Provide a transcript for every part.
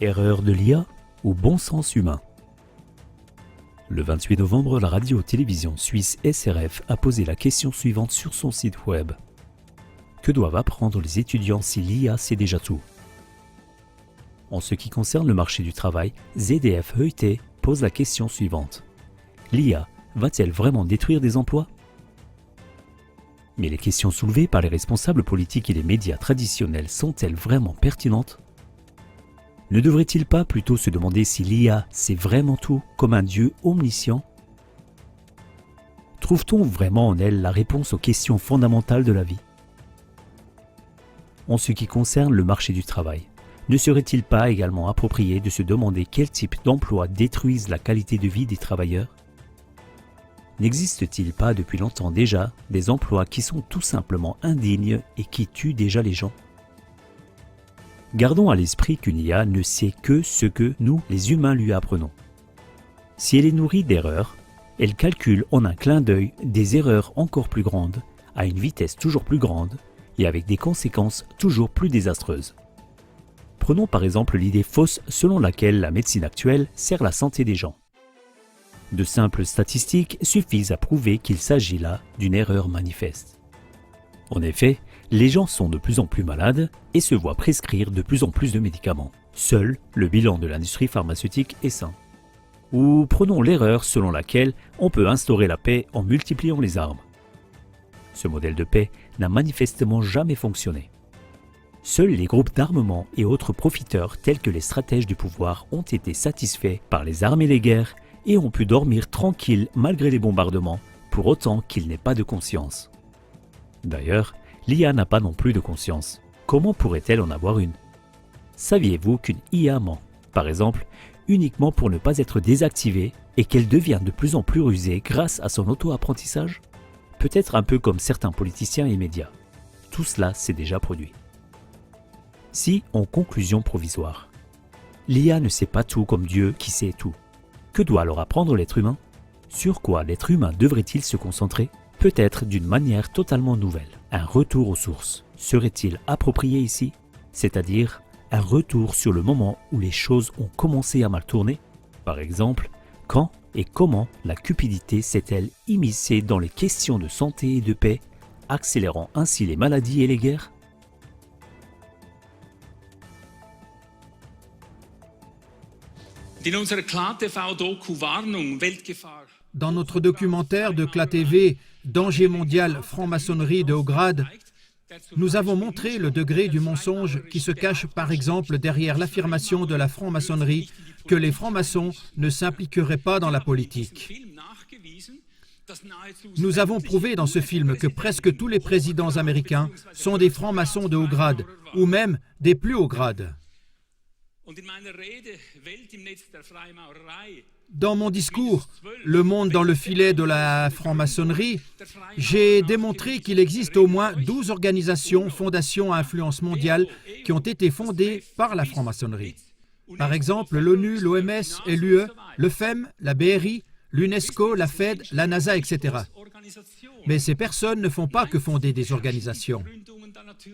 Erreur de l'IA ou bon sens humain? Le 28 novembre, la radio-télévision suisse SRF a posé la question suivante sur son site web. Que doivent apprendre les étudiants si l'IA sait déjà tout? En ce qui concerne le marché du travail, ZDF Heute pose la question suivante. L'IA va-t-elle vraiment détruire des emplois? Mais les questions soulevées par les responsables politiques et les médias traditionnels sont-elles vraiment pertinentes? Ne devrait-il pas plutôt se demander si l'IA sait vraiment tout comme un Dieu omniscient? Trouve-t-on vraiment en elle la réponse aux questions fondamentales de la vie? En ce qui concerne le marché du travail, ne serait-il pas également approprié de se demander quel type d'emploi détruisent la qualité de vie des travailleurs? N'existe-t-il pas depuis longtemps déjà des emplois qui sont tout simplement indignes et qui tuent déjà les gens? Gardons à l'esprit qu'une IA ne sait que ce que nous, les humains, lui apprenons. Si elle est nourrie d'erreurs, elle calcule en un clin d'œil des erreurs encore plus grandes, à une vitesse toujours plus grande et avec des conséquences toujours plus désastreuses. Prenons par exemple l'idée fausse selon laquelle la médecine actuelle sert la santé des gens. De simples statistiques suffisent à prouver qu'il s'agit là d'une erreur manifeste. En effet, les gens sont de plus en plus malades et se voient prescrire de plus en plus de médicaments. Seul le bilan de l'industrie pharmaceutique est sain. Ou prenons l'erreur selon laquelle on peut instaurer la paix en multipliant les armes. Ce modèle de paix n'a manifestement jamais fonctionné. Seuls les groupes d'armement et autres profiteurs tels que les stratèges du pouvoir ont été satisfaits par les armes et les guerres et ont pu dormir tranquilles malgré les bombardements, pour autant qu'ils n'aient pas de conscience. D'ailleurs, l'IA n'a pas non plus de conscience. Comment pourrait-elle en avoir une? Saviez-vous qu'une IA ment, par exemple, uniquement pour ne pas être désactivée et qu'elle devient de plus en plus rusée grâce à son auto-apprentissage? Peut-être un peu comme certains politiciens et médias. Tout cela s'est déjà produit. Si, en conclusion provisoire, l'IA ne sait pas tout comme Dieu qui sait tout, que doit alors apprendre l'être humain? Sur quoi l'être humain devrait-il se concentrer? Peut-être d'une manière totalement nouvelle. Un retour aux sources serait-il approprié ici? C'est-à-dire un retour sur le moment où les choses ont commencé à mal tourner? Par exemple, quand et comment la cupidité s'est-elle immiscée dans les questions de santé et de paix, accélérant ainsi les maladies et les guerres? Dans notre documentaire de CLA-TV, Danger mondial, franc-maçonnerie de haut grade, nous avons montré le degré du mensonge qui se cache par exemple derrière l'affirmation de la franc-maçonnerie que les francs-maçons ne s'impliqueraient pas dans la politique. Nous avons prouvé dans ce film que presque tous les présidents américains sont des francs-maçons de haut grade, ou même des plus hauts grades. Dans mon discours, Le monde dans le filet de la franc-maçonnerie, j'ai démontré qu'il existe au moins 12 organisations, fondations à influence mondiale qui ont été fondées par la franc-maçonnerie. Par exemple, l'ONU, l'OMS et l'UE, le FEM, la BRI, l'UNESCO, la Fed, la NASA, etc. Mais ces personnes ne font pas que fonder des organisations.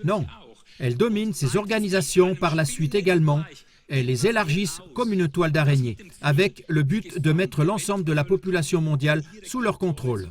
Non, elles dominent ces organisations par la suite également et les élargissent comme une toile d'araignée, avec le but de mettre l'ensemble de la population mondiale sous leur contrôle.